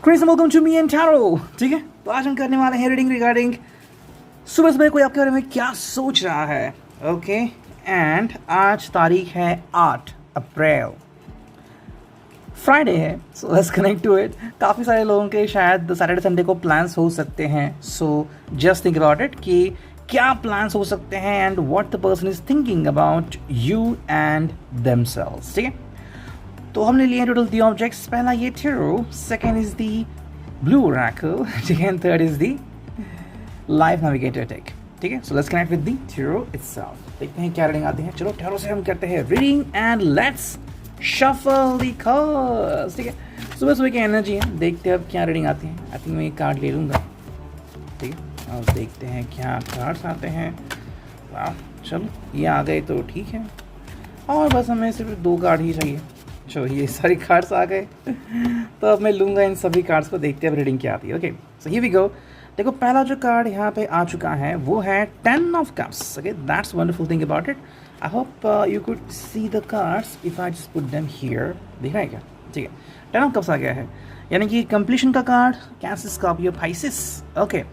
Chris welcome to me and tarot. ठीक है, तो आज हम करने वाले हैं रीडिंग रिगार्डिंग सुबह सुबह कोई आपके बारे में क्या सोच रहा है। ओके, एंड आज तारीख है 8 अप्रैल, फ्राइडे है, so let's connect to it. काफ़ी सारे लोगों के शायद सैटरडे संडे को प्लान्स हो सकते हैं, so just think about it कि क्या प्लान्स हो सकते हैं and what the person is thinking about you and themselves. ठीक है, तो हमने लिए टोटल 3 ऑब्जेक्ट्स। पहला ये tarot, second is the blue oracle, ठीक है, third is the life navigator tech. ठीक है, so let's connect with the tarot itself. देखते हैं क्या रीडिंग आती है। चलो टेरो से हम करते हैं reading and let's shuffle the cards. ठीक है, सुबह सुबह की एनर्जी है, देखते हैं अब क्या रीडिंग आती है। आई थिंक मैं एक कार्ड ले लूँगा। ठीक है, अब देखते हैं क्या कार्ड्स आते हैं। वाह, चलो ये आ गए तो ठीक है, और बस हमें सिर्फ 2 कार्ड ही चाहिए। चलो ये सारी कार्ड्स आ गए तो अब मैं लूँगा इन सभी कार्ड्स को, देखते हैं अब रीडिंग क्या आती है। Okay, so here we go. देखो पहला जो कार्ड यहाँ पे आ चुका है वो है 10 of cups. Okay, that's wonderful thing about it. I hope you could see the cards if I just put them here. दिख रहा है क्या? ठीक है, 10 ऑफ कप्स आ गया है, यानी कि कंप्लीशन का card, cancer, Scorpio, Pisces. Okay,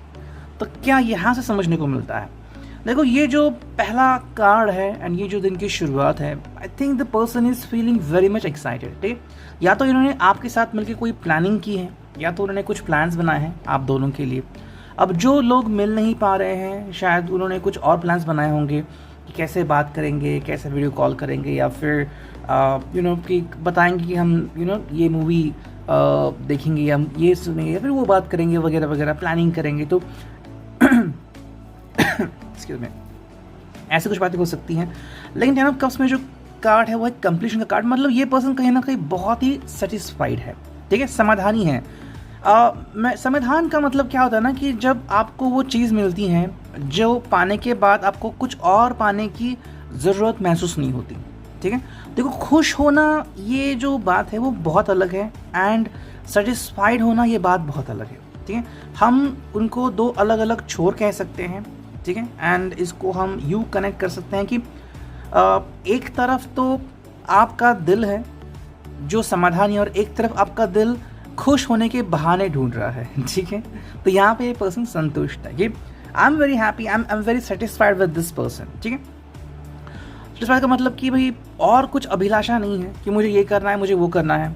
तो क्या यहाँ से समझने को मिलता है? देखो ये जो पहला कार्ड है एंड ये जो दिन की शुरुआत है, I think the person is feeling very much excited. ठीक है, या तो इन्होंने आपके साथ मिलकर कोई प्लानिंग की है, या तो उन्होंने कुछ प्लान्स बनाए हैं आप दोनों के लिए। अब जो लोग मिल नहीं पा रहे हैं, शायद उन्होंने कुछ और प्लान्स बनाए होंगे कि कैसे बात करेंगे, कैसे वीडियो कॉल करेंगे, या फिर कि बताएंगे कि हम ये मूवी देखेंगे, या ये सुनेंगे, या फिर वो बात करेंगे वगैरह वगैरह, प्लानिंग करेंगे। तो एक्सक्यूज मी, ऐसे कुछ बातें हो सकती हैं। लेकिन 10 ऑफ कप्स में जो कार्ड है वो है कंप्लीशन का कार्ड। मतलब ये पर्सन कहीं ना कहीं बहुत ही सेटिस्फाइड है। ठीक है, समाधानी है। समाधान का मतलब क्या होता है ना, कि जब आपको वो चीज़ मिलती है जो पाने के बाद आपको कुछ और पाने की ज़रूरत महसूस नहीं होती। ठीक है, देखो खुश होना ये जो बात है वो बहुत अलग है, एंड सेटिस्फाइड होना ये बात बहुत अलग है। ठीक है, हम उनको 2 अलग अलग छोर कह सकते हैं। ठीक है, एंड इसको हम यूँ कनेक्ट कर सकते हैं कि एक तरफ तो आपका दिल है जो समाधान है, और एक तरफ आपका दिल खुश होने के बहाने ढूंढ रहा है। ठीक है, तो यहाँ पे ये पर्सन संतुष्ट है कि I am very happy, I am very satisfied with this person. ठीक है, सेटिस्फाइड का मतलब कि भाई और कुछ अभिलाषा नहीं है कि मुझे ये करना है, मुझे वो करना है।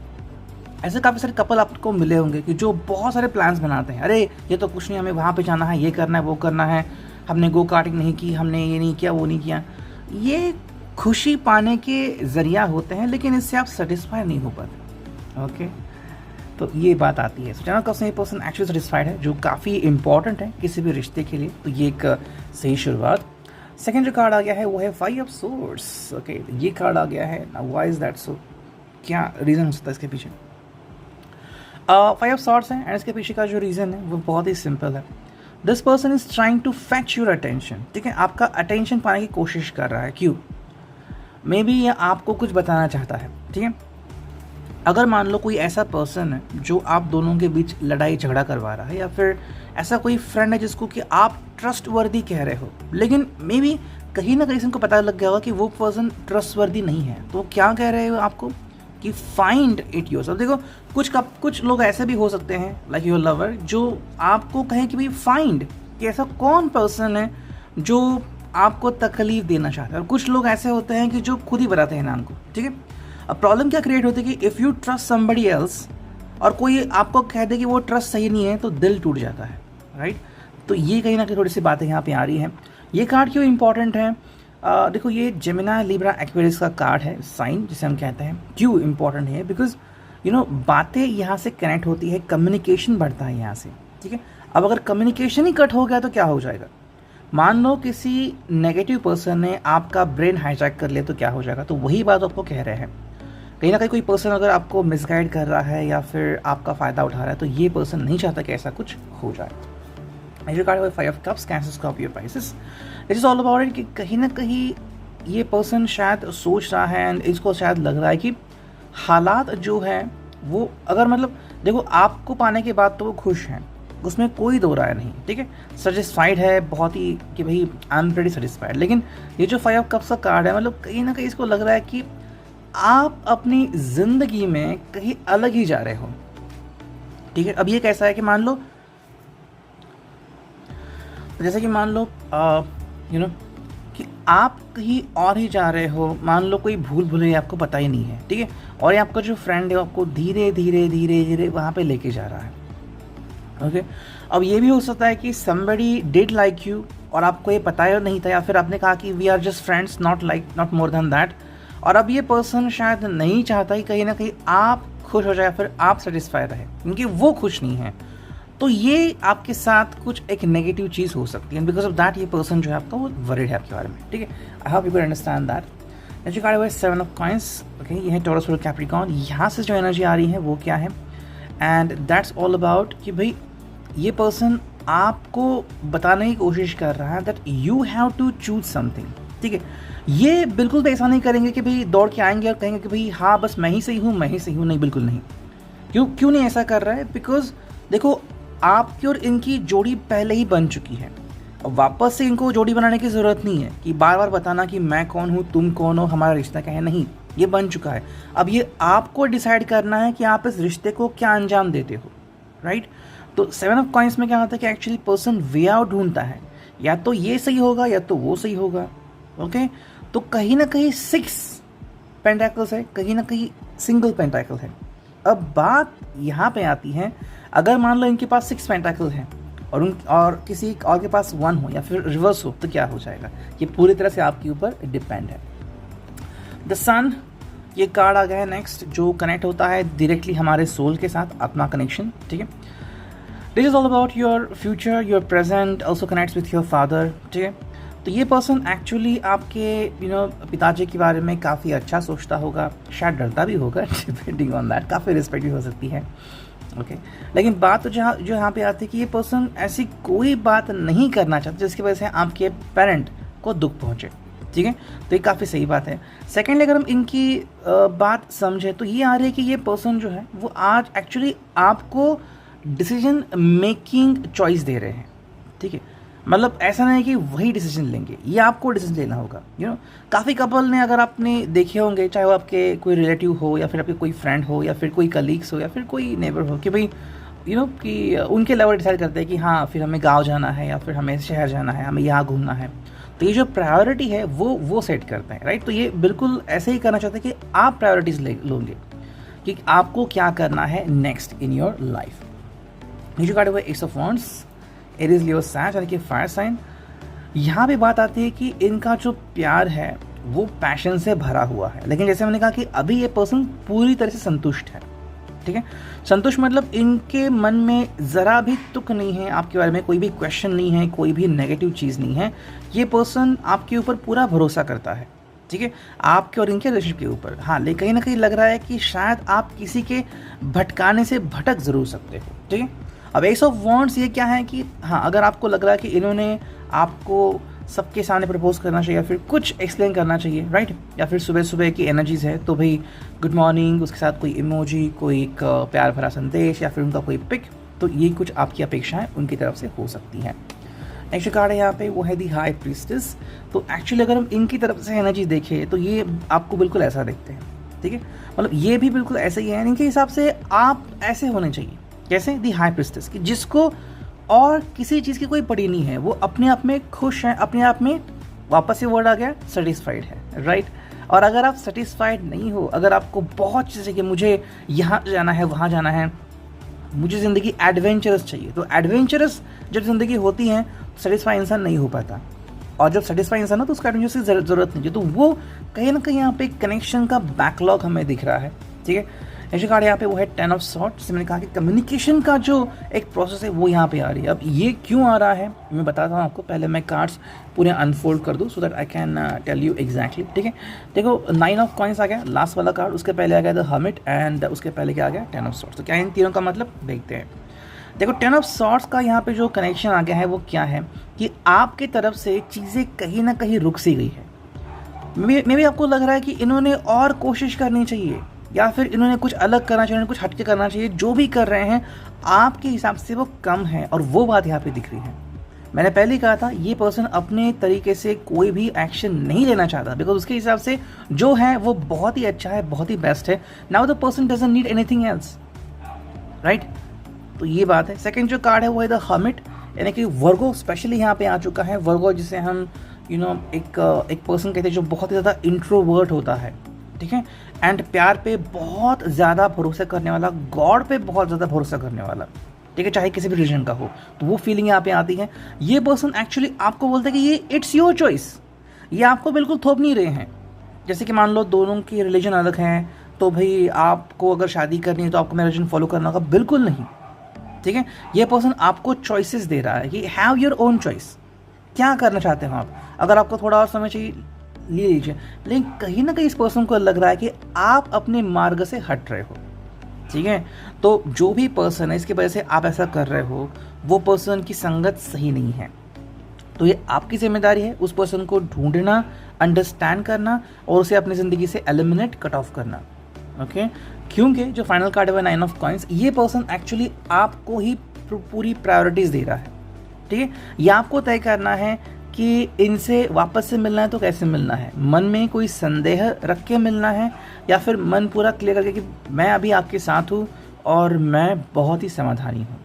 ऐसे काफ़ी सारे कपल आपको मिले होंगे कि जो बहुत सारे प्लान्स बनाते हैं। अरे ये तो कुछ नहीं, हमें वहाँ पे जाना है, ये करना है, वो करना है, हमने गो कार्टिंग नहीं की, हमने ये नहीं किया, वो नहीं किया। ये खुशी पाने के ज़रिया होते हैं, लेकिन इससे आप सेटिस्फाई नहीं हो पाते। ओके, तो ये बात आती है। सोचाना कब से ये पर्सन एक्चुअली सेटिस्फाइड है, जो काफ़ी इंपॉर्टेंट है किसी भी रिश्ते के लिए। तो ये एक सही शुरुआत। सेकेंड जो कार्ड आ गया है वो है 5 ऑफ सोर्ड्स। ओके, ये कार्ड आ गया है। Now why is that so? क्या रीज़न हो सकता है इसके पीछे? 5 ऑफ सॉर्ड्स है, एंड इसके पीछे का जो रीज़न है वो बहुत ही सिंपल है। This person is trying to fetch your attention. ठीक है, आपका अटेंशन पाने की कोशिश कर रहा है। क्यों? मे बी ये आपको कुछ बताना चाहता है। ठीक है, अगर मान लो कोई ऐसा पर्सन है जो आप दोनों के बीच लड़ाई झगड़ा करवा रहा है, या फिर ऐसा कोई फ्रेंड है जिसको कि आप ट्रस्टवर्दी कह रहे हो, लेकिन मे बी कहीं ना कहीं से उनको पता लग गया होगा कि वो पर्सन ट्रस्टवर्दी नहीं है, तो वो क्या कह रहे हो आपको कि फाइंड इट योरसेल्फ। देखो कुछ लोग ऐसे भी हो सकते हैं लाइक योर लवर, जो आपको कहें कि भाई फाइंड कि ऐसा कौन पर्सन है जो आपको तकलीफ देना चाहता है, और कुछ लोग ऐसे होते हैं कि जो खुद ही बताते हैं नाम को। ठीक है, अब प्रॉब्लम क्या क्रिएट होती है कि if you trust somebody else और कोई आपको कह दे कि वो ट्रस्ट सही नहीं है, तो दिल टूट जाता है। राइट, तो ये कहीं ना कहीं थोड़ी सी बातें यहाँ पे आ रही हैं। ये कार्ड क्यों इंपॉर्टेंट है? देखो ये जेमिनी, लिब्रा, एक्वेरियस का कार्ड है, साइन जिसे हम कहते हैं। क्यों इंपॉर्टेंट है? बिकॉज बातें यहाँ से कनेक्ट होती है, कम्युनिकेशन बढ़ता है यहाँ से। ठीक है, अब अगर कम्युनिकेशन ही कट हो गया तो क्या हो जाएगा? मान लो किसी नेगेटिव पर्सन ने आपका ब्रेन हाईजैक कर लिया तो क्या हो जाएगा? तो वही बात आपको कह रहे हैं। कहीं ना कहीं कोई पर्सन अगर आपको मिसगाइड कर रहा है या फिर आपका फ़ायदा उठा रहा है, तो ये पर्सन नहीं चाहता कि ऐसा कुछ हो जाए। Major card 5 of cups, cancer, Scorpio, Pisces. It is all about it कि कहीं ना कहीं ये पर्सन शायद सोच रहा है, एंड इसको शायद लग रहा है कि हालात जो है वो, अगर मतलब देखो आपको पाने के बाद तो वो खुश हैं, उसमें कोई दो राय नहीं। ठीक है, सेटिस्फाइड है बहुत ही कि भाई आई एम प्रीटी सेटिस्फाइड। लेकिन ये जो 5 ऑफ कप्स का कार्ड है, मतलब कहीं ना कहीं इसको लग रहा है कि आप अपनी ज़िंदगी में कहीं अलग ही जा रहे हो। ठीक है। अब ये कैसा है कि मान लो, जैसे कि मान लो यू नो कि आप कहीं और ही जा रहे हो, मान लो कोई भूल भुलैया आपको पता ही नहीं है, ठीक है, और ये आपका जो फ्रेंड है आपको धीरे धीरे धीरे धीरे वहाँ पे लेके जा रहा है, ओके। अब ये भी हो सकता है कि somebody did like you और आपको ये पता ही नहीं था, या फिर आपने कहा कि we are just friends, not more than that, और अब ये पर्सन शायद नहीं चाहता कि कहीं ना कहीं आप खुश हो जाए, फिर आप सेटिस्फाई रहे, क्योंकि वो खुश नहीं है। तो ये आपके साथ कुछ एक नेगेटिव चीज़ हो सकती है, बिकॉज ऑफ दैट ये पर्सन जो है आपका वो वरीड है आपके बारे में, ठीक है। I hope you can understand that. Next card है 7 ऑफ कॉइंस, ओके। ये है टॉरस और कैप्रिकॉर्न। यहाँ से जो एनर्जी आ रही है वो क्या है, एंड दैट्स ऑल अबाउट कि भाई ये पर्सन आपको बताने की कोशिश कर रहा है that you have to choose something, ठीक है। ये बिल्कुल भी ऐसा नहीं करेंगे कि भाई दौड़ के आएंगे और कहेंगे कि भाई हाँ बस मैं ही सही हूँ, मैं ही सही हूँ, नहीं, बिल्कुल नहीं। क्यों नहीं ऐसा कर रहा है, बिकॉज देखो आपकी और इनकी जोड़ी पहले ही बन चुकी है, अब वापस से इनको जोड़ी बनाने की ज़रूरत नहीं है कि बार बार बताना कि मैं कौन हूँ, तुम कौन हो, हमारा रिश्ता क्या है, नहीं, ये बन चुका है। अब ये आपको डिसाइड करना है कि आप इस रिश्ते को क्या अंजाम देते हो, राइट। तो 7 ऑफ कॉइंस में क्या होता है कि एक्चुअली पर्सन वे आउट ढूंढता है, या तो ये सही होगा या तो वो सही होगा, ओके। तो कहीं ना कहीं 6 पेंटाकल्स है, कहीं ना कहीं सिंगल पेंटाकल है। अब बात यहाँ पे आती है, अगर मान लो इनके पास 6 पेंटाकल हैं और किसी और के पास 1 हो या फिर रिवर्स हो, तो क्या हो जाएगा, ये पूरी तरह से आपके ऊपर डिपेंड है। द सन, ये कार्ड आ गया है नेक्स्ट, जो कनेक्ट होता है डायरेक्टली हमारे सोल के साथ, आत्मा कनेक्शन, ठीक है। This is all about your future, your present, also connects with your father, ठीक है। तो ये पर्सन एक्चुअली आपके पिताजी के बारे में काफ़ी अच्छा सोचता होगा, शायद डरता भी होगा, डिपेंडिंग ऑन दैट, काफ़ी रिस्पेक्ट भी हो सकती है, ओके। लेकिन बात तो जो यहाँ पे आती है कि ये पर्सन ऐसी कोई बात नहीं करना चाहता जिसकी वजह से आपके पेरेंट को दुख पहुँचे, ठीक है। तो ये काफ़ी सही बात है। सेकेंडली अगर हम इनकी बात समझें तो ये आ रही है कि ये पर्सन जो है वो आज एक्चुअली आपको डिसीजन मेकिंग चॉइस दे रहे हैं, ठीक है। मतलब ऐसा नहीं है कि वही डिसीजन लेंगे, ये आपको डिसीजन लेना होगा, काफ़ी कपल ने, अगर आपने देखे होंगे, चाहे वो आपके कोई रिलेटिव हो या फिर आपके कोई फ्रेंड हो या फिर कोई कलीग्स हो या फिर कोई नेबर हो, कि भाई कि उनके लेवल डिसाइड करते हैं कि हाँ फिर हमें गांव जाना है या फिर हमें शहर जाना है, हमें यहाँ घूमना है। तो ये जो प्रायोरिटी है वो सेट करते हैं, राइट। तो ये बिल्कुल ऐसे ही करना चाहते हैं कि आप प्रायोरिटीज लोगे कि आपको क्या करना है नेक्स्ट इन योर लाइफ। ये जो कार्ड हुआ एस ऑफ वांड्स, एरीज, लियो, सैज, यानी कि फायर साइन। यहाँ पे बात आती है कि इनका जो प्यार है वो पैशन से भरा हुआ है, लेकिन जैसे मैंने कहा कि अभी ये पर्सन पूरी तरह से संतुष्ट है, ठीक है। संतुष्ट मतलब इनके मन में ज़रा भी तुक नहीं है, आपके बारे में कोई भी क्वेश्चन नहीं है, कोई भी नेगेटिव चीज़ नहीं है। ये पर्सन आपके ऊपर पूरा भरोसा करता है, ठीक है, आपके और इनके रिलेशनशिप के ऊपर। हाँ, लेकिन कहीं ना कहीं लग रहा है कि शायद आप किसी के भटकाने से भटक ज़रूर सकते हो, ठीक है। अब एस ऑफ वॉन्ड्स ये क्या है कि हाँ, अगर आपको लग रहा है कि इन्होंने आपको सबके सामने प्रपोज करना चाहिए या फिर कुछ एक्सप्लेन करना चाहिए, राइट, या फिर सुबह सुबह की एनर्जीज है तो भाई गुड मॉर्निंग, उसके साथ कोई इमोजी, कोई एक प्यार भरा संदेश या फिर उनका कोई पिक, तो ये कुछ आपकी अपेक्षाएं उनकी तरफ से हो सकती हैं। नेक्स्ट कार्ड है यहाँ पे, वो है दी हाई प्रीस्टेस। तो एक्चुअली अगर हम इनकी तरफ से एनर्जी देखें तो ये आपको बिल्कुल ऐसा देखते हैं, ठीक है। मतलब ये भी बिल्कुल ऐसे ही है, इनके हिसाब से आप ऐसे होने चाहिए, कैसे, दी हाई प्रीस्टेस, कि जिसको और किसी चीज़ की कोई पड़ी नहीं है, वो अपने आप में खुश है, अपने आप में, वापस से वर्ड आ गया, सेटिस्फाइड है, राइट। और अगर आप सेटिस्फाइड नहीं हो, अगर आपको बहुत चीज़ें कि मुझे यहाँ जाना है, वहाँ जाना है, मुझे ज़िंदगी एडवेंचरस चाहिए, तो एडवेंचरस जब ज़िंदगी होती है तो सेटिस्फाई इंसान नहीं हो पाता, और जब सेटिस्फाई इंसान हो तो उसको एडवेंचरस की ज़रूरत नहीं है। तो वो कहीं ना कहीं यहाँ पे कनेक्शन का बैकलॉग हमें दिख रहा है, ठीक है। नेक्स्ट कार्ड यहाँ पे वो है 10 ऑफ सॉर्ड्स, जिसमें मैंने कहा कि कम्युनिकेशन का जो एक प्रोसेस है वो यहाँ पे आ रही है। अब ये क्यों आ रहा है मैं बताता हूँ आपको, पहले मैं कार्ड्स पूरे अनफोल्ड कर दूँ so that I can tell you exactly, ठीक है। देखो 9 ऑफ कॉइंस आ गया, लास्ट वाला कार्ड, उसके पहले आ गया द हर्मिट, एंड उसके पहले क्या आ गया 10 ऑफ सॉर्ड्स। तो क्या इन तीनों का मतलब देखते हैं। देखो 10 ऑफ सॉर्ड्स का यहाँ पे जो कनेक्शन आ गया है वो क्या है कि आपकी तरफ से चीज़ें कहीं ना कहीं रुक सी गई है। मे भी आपको लग रहा है कि इन्होंने और कोशिश करनी चाहिए, या फिर इन्होंने कुछ अलग करना चाहिए, कुछ हटके करना चाहिए। जो भी कर रहे हैं आपके हिसाब से वो कम है, और वो बात यहाँ पे दिख रही है। मैंने पहले ही कहा था ये पर्सन अपने तरीके से कोई भी एक्शन नहीं लेना चाहता, बिकॉज उसके हिसाब से जो है वो बहुत ही अच्छा है, बहुत ही बेस्ट है। Now the person doesn't need anything else, right. तो ये बात है। सेकंड जो कार्ड है वो है द हर्मिट, यानी कि वर्गो स्पेशली यहाँ पे आ चुका है। वर्गो जिसे हम एक पर्सन कहते हैं जो बहुत ही ज़्यादा इंट्रोवर्ट होता है, ठीक है, एंड प्यार पे बहुत ज़्यादा भरोसा करने वाला, गॉड पे बहुत ज़्यादा भरोसा करने वाला, ठीक है, चाहे किसी भी रिलीजन का हो। तो वो फीलिंग यहाँ पे आती है। ये पर्सन एक्चुअली आपको बोलता है कि ये इट्स योर चॉइस, ये आपको बिल्कुल थोप नहीं रहे हैं। जैसे कि मान लो दोनों की रिलीजन अलग हैं, तो भाई आपको अगर शादी करनी है तो आपको मेरा रिलीजन फॉलो करना होगा, बिल्कुल नहीं, ठीक है। ये पर्सन आपको चॉइसेस दे रहा है कि हैव योर ओन चॉइस, क्या करना चाहते हो आप। अगर आपको थोड़ा और समय चाहिए ले लीजिए, लेकिन कहीं ना कहीं इस पर्सन को लग रहा है कि आप अपने मार्ग से हट रहे हो, ठीक है। तो जो भी पर्सन है इसकी वजह से आप ऐसा कर रहे हो, वो पर्सन की संगत सही नहीं है। तो ये आपकी जिम्मेदारी है उस पर्सन को ढूंढना, अंडरस्टैंड करना और उसे अपनी ज़िंदगी से एलिमिनेट, कट ऑफ करना, ओके। क्योंकि जो फाइनल कार्ड है 9 ऑफ कॉइंस, ये पर्सन एक्चुअली आपको ही पूरी प्रायोरिटीज़ दे रहा है, ठीक है। ये आपको तय करना है कि इनसे वापस से मिलना है तो कैसे मिलना है, मन में कोई संदेह रख के मिलना है या फिर मन पूरा क्लियर करके कि मैं अभी आपके साथ हूँ और मैं बहुत ही समाधानी हूँ,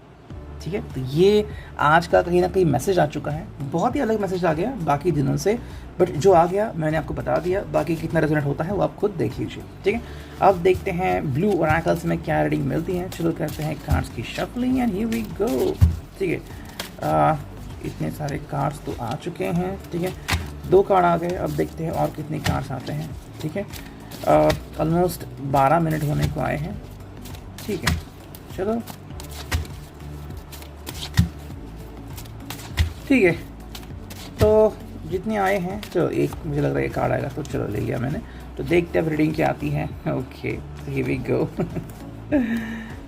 ठीक है। तो ये आज का कहीं ना कहीं मैसेज आ चुका है। बहुत ही अलग मैसेज आ गया बाकी दिनों से, बट जो आ गया मैंने आपको बता दिया। बाकी कितना रेजोनेट होता है वो आप खुद देख लीजिए, ठीक है। अब देखते हैं ब्लू ओरेकल्स में क्या रीडिंग मिलती है। चलो करते हैं कार्ड्स की shuffling and here we go, ठीक है। इतने सारे कार्ड्स तो आ चुके हैं, ठीक है, 2 कार्ड आ गए। अब देखते हैं और कितने कार्ड्स आते हैं, ठीक है। ऑलमोस्ट 12 मिनट होने को आए हैं, ठीक है। चलो ठीक है, तो जितने आए हैं, तो एक मुझे लग रहा है ये कार्ड आएगा, तो चलो ले लिया मैंने। तो देखते हैं अब रीडिंग क्या आती है। Okay, here we go.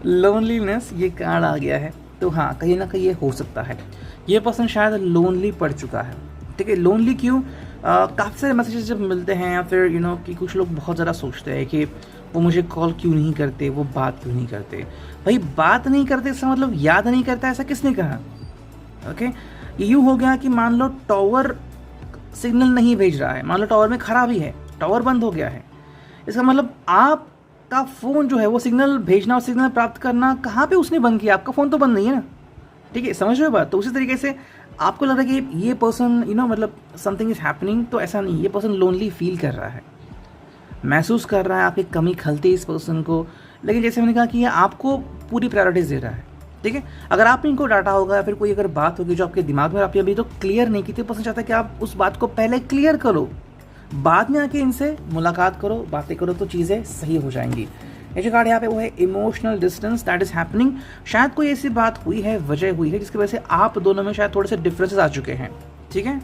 Loneliness ये कार्ड आ गया है। तो हाँ, कहीं ना कहीं ये हो सकता है ये पर्सन शायद लोनली पड़ चुका है, ठीक है। लोनली क्यों? काफ़ी सारे मैसेजेस जब मिलते हैं या फिर कि कुछ लोग बहुत ज़्यादा सोचते हैं कि वो मुझे कॉल क्यों नहीं करते, वो बात क्यों नहीं करते। भाई बात नहीं करते इसका मतलब याद नहीं करता, ऐसा किसने कहा? ओके, ये यूँ हो गया कि मान लो टावर सिग्नल नहीं भेज रहा है, मान लो टावर में खराबी है, टावर बंद हो गया है, इसका मतलब आपका फ़ोन जो है वो सिग्नल भेजना और सिग्नल प्राप्त करना कहाँ पे उसने बंद किया? आपका फ़ोन तो बंद नहीं है ना, ठीक है, समझ रहे हो बात। तो उसी तरीके से आपको लग रहा है कि ये पर्सन मतलब समथिंग इज़ हैपनिंग, तो ऐसा नहीं, ये पर्सन लोनली फील कर रहा है, महसूस कर रहा है, आपकी कमी खलती है इस पर्सन को। लेकिन जैसे मैंने कहा कि ये आपको पूरी प्रायोरिटीज़ दे रहा है, ठीक है। अगर आपने इनको डाटा होगा या फिर कोई अगर बात होगी जो आपके दिमाग में आपने अभी तो क्लियर नहीं की, तो पर्सन चाहता है कि आप उस बात को पहले क्लियर करो, बाद में आके इनसे मुलाकात करो, बातें करो, तो चीज़ें सही हो जाएंगी। ये जो कार्ड यहाँ पे वो है emotional distance that is happening. शायद कोई ऐसी बात हुई है, वजह हुई है जिसकी वजह से आप दोनों में शायद थोड़े से डिफरेंसेस आ चुके हैं, ठीक है।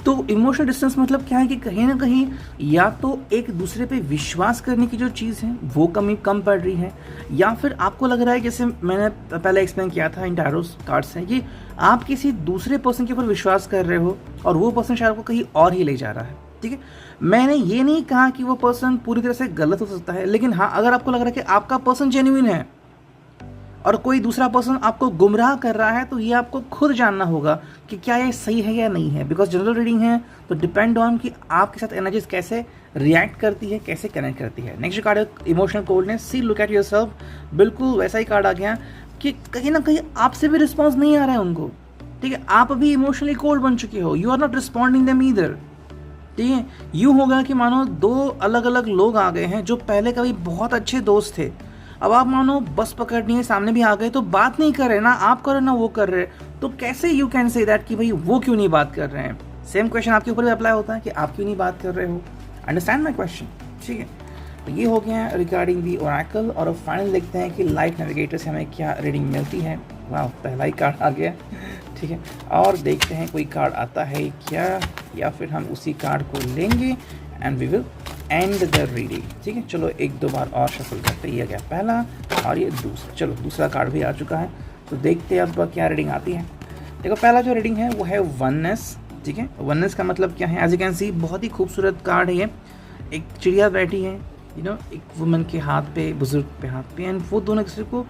तो इमोशनल डिस्टेंस मतलब क्या है कि कहीं ना कहीं या तो एक दूसरे पे विश्वास करने की जो चीज़ है वो कम पड़ रही है, या फिर आपको लग रहा है, जैसे मैंने पहले एक्सप्लेन किया था इन टैरो कार्ड से, कि आप किसी दूसरे पर्सन के ऊपर विश्वास कर रहे हो और वो पर्सन शायद आपको कहीं और ही ले जा रहा है, ठीक है। मैंने ये नहीं कहा कि वो पर्सन पूरी तरह से गलत हो सकता है, लेकिन हाँ, अगर आपको लग रहा है कि आपका पर्सन जेन्युइन है और कोई दूसरा पर्सन आपको गुमराह कर रहा है, तो ये आपको खुद जानना होगा कि क्या ये सही है या नहीं है। बिकॉज जनरल रीडिंग है तो डिपेंड ऑन कि आपके साथ एनर्जीज कैसे रिएक्ट करती है, कैसे कनेक्ट करती है। नेक्स्ट कार्ड है emotional coldness. See look at yourself, बिल्कुल वैसा ही कार्ड आ गया कि कहीं ना कहीं आपसे भी रिस्पॉन्स नहीं आ रहा है उनको, ठीक है। आप अभी इमोशनली कोल्ड बन चुके हो, you are not responding them either, ठीक है। यूँ होगा कि मानो 2 अलग अलग लोग आ गए हैं जो पहले कभी बहुत अच्छे दोस्त थे, अब आप मानो बस पकड़नी है, सामने भी आ गए तो बात नहीं कर रहे, ना आप कर रहे ना वो कर रहे, तो कैसे यू कैन से दैट कि भाई वो क्यों नहीं बात कर रहे हैं। सेम क्वेश्चन आपके ऊपर भी अप्लाई होता है कि आप क्यों नहीं बात कर रहे हो। अंडरस्टैंड माई क्वेश्चन, ठीक है। तो ये हो गया रिगार्डिंग दी ओरेकल। और अब फाइनल देखते हैं कि लाइफ नेविगेटर से हमें क्या रीडिंग मिलती है। वाह, पहला ही कार्ड आ गया, ठीक है। और देखते हैं कोई कार्ड आता है क्या, या फिर हम उसी कार्ड को लेंगे and we will end the reading, ठीक है। चलो 1-2 बार और शफल करते हैं। ये गया पहला और ये दूसरा, चलो दूसरा कार्ड भी आ चुका है। तो देखते हैं अब क्या रीडिंग आती है। देखो पहला जो रीडिंग है वो है वननेस, ठीक है। वननेस का मतलब क्या है? एज यू कैन सी बहुत ही खूबसूरत कार्ड है ये। एक चिड़िया बैठी है, एक वुमन के हाथ पे, बुजुर्ग पे हाथ पे, एंड वो दोनों एक दूसरे को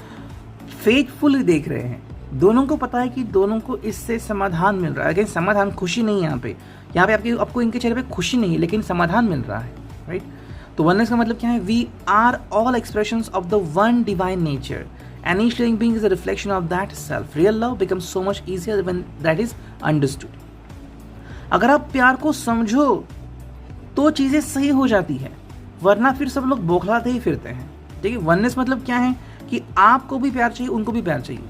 फेथफुली देख रहे हैं। दोनों को पता है कि दोनों को इससे समाधान मिल रहा है। अगेन समाधान, खुशी नहीं है यहाँ पे आपको इनके चेहरे पे खुशी नहीं है, लेकिन समाधान मिल रहा है, राइट। तो वननेस का मतलब क्या है? We are all expressions of the one divine nature. Any living being is a reflection of that self. Real love becomes so much easier when that is understood. अगर आप प्यार को समझो तो चीज़ें सही हो जाती है, वरना फिर सब लोग बौखलाते ही फिरते हैं। ठीक है, वननेस मतलब क्या है कि आपको भी प्यार चाहिए, उनको भी प्यार चाहिए।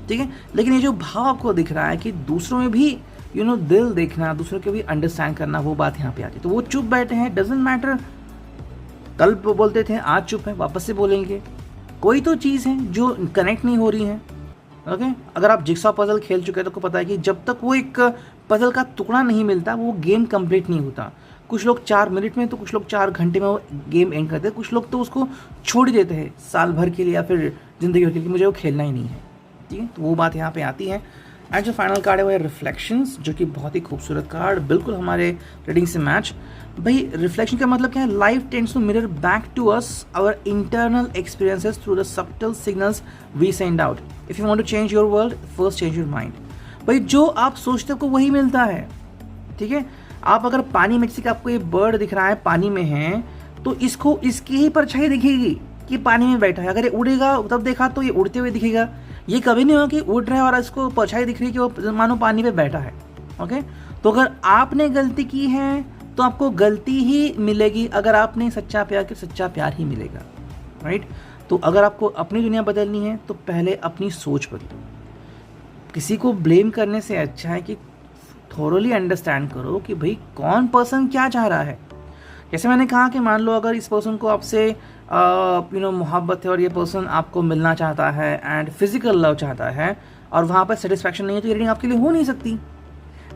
ठीक है, लेकिन ये जो भाव आपको दिख रहा है कि दूसरों में भी दिल देखना, दूसरों के भी अंडरस्टैंड करना, वो बात यहाँ पे आती है। तो वो चुप बैठे हैं, डजेंट मैटर, कल बोलते थे आज चुप है, वापस से बोलेंगे। कोई तो चीज़ है जो कनेक्ट नहीं हो रही है। ओके, अगर आप जिक्सॉ पजल खेल चुके हैं तो आपको पता है कि जब तक वो एक पजल का टुकड़ा नहीं मिलता वो गेम कंप्लीट नहीं होता। कुछ लोग 4 मिनट में, तो कुछ लोग 4 घंटे में वो गेम एंड करते हैं, कुछ लोग तो उसको छोड़ ही देते हैं साल भर के लिए या फिर ज़िंदगी भर के लिए, मुझे वो खेलना ही नहीं है। ठीक है, तो वो बात यहाँ पे आती है। एंड जो फाइनल कार्ड है वो है रिफ्लेक्शंस, जो कि बहुत ही खूबसूरत कार्ड, बिल्कुल हमारे रीडिंग से मैच। भाई रिफ्लेक्शन का मतलब क्या है? Life tends to mirror back to us our internal experiences through the subtle signals we send out. If you want to change your world, first change your mind. भाई जो आप सोचते हो वही मिलता है। ठीक है, आप अगर पानी में, जैसे आपको ये बर्ड दिख रहा है पानी में है, तो इसको इसकी ही परछाई दिखेगी कि पानी में बैठा है। अगर ये उड़ेगा तब देखा तो ये उड़ते हुए दिखेगा। ये कभी नहीं होगा कि उड़ रहा है और इसको परछाई दिख रही है कि वो मानो पानी पे बैठा है। ओके, तो अगर आपने गलती की है तो आपको गलती ही मिलेगी, अगर आपने सच्चा प्यार किया सच्चा प्यार ही मिलेगा। राइट, तो अगर आपको अपनी दुनिया बदलनी है तो पहले अपनी सोच बदलो। किसी को ब्लेम करने से अच्छा है कि थोरली अंडरस्टैंड करो कि भाई कौन पर्सन क्या चाह रहा है। जैसे मैंने कहा कि मान लो अगर इस पर्सन को आपसे मोहब्बत है और ये पर्सन आपको मिलना चाहता है एंड फिजिकल लव चाहता है और वहाँ पर सेटिस्फैक्शन नहीं है, तो ये रीडिंग आपके लिए हो नहीं सकती।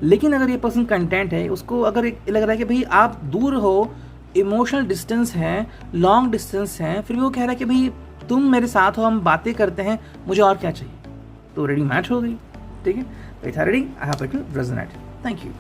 लेकिन अगर ये पर्सन कंटेंट है, उसको अगर लग रहा है कि भाई आप दूर हो, इमोशनल डिस्टेंस है, लॉन्ग डिस्टेंस है, फिर भी वो कह रहा है कि भाई तुम मेरे साथ हो, हम बातें करते हैं, मुझे और क्या चाहिए, तो रीडिंग मैच हो गई। ठीक है, तो ये था reading. I hope it will resonate. Thank you.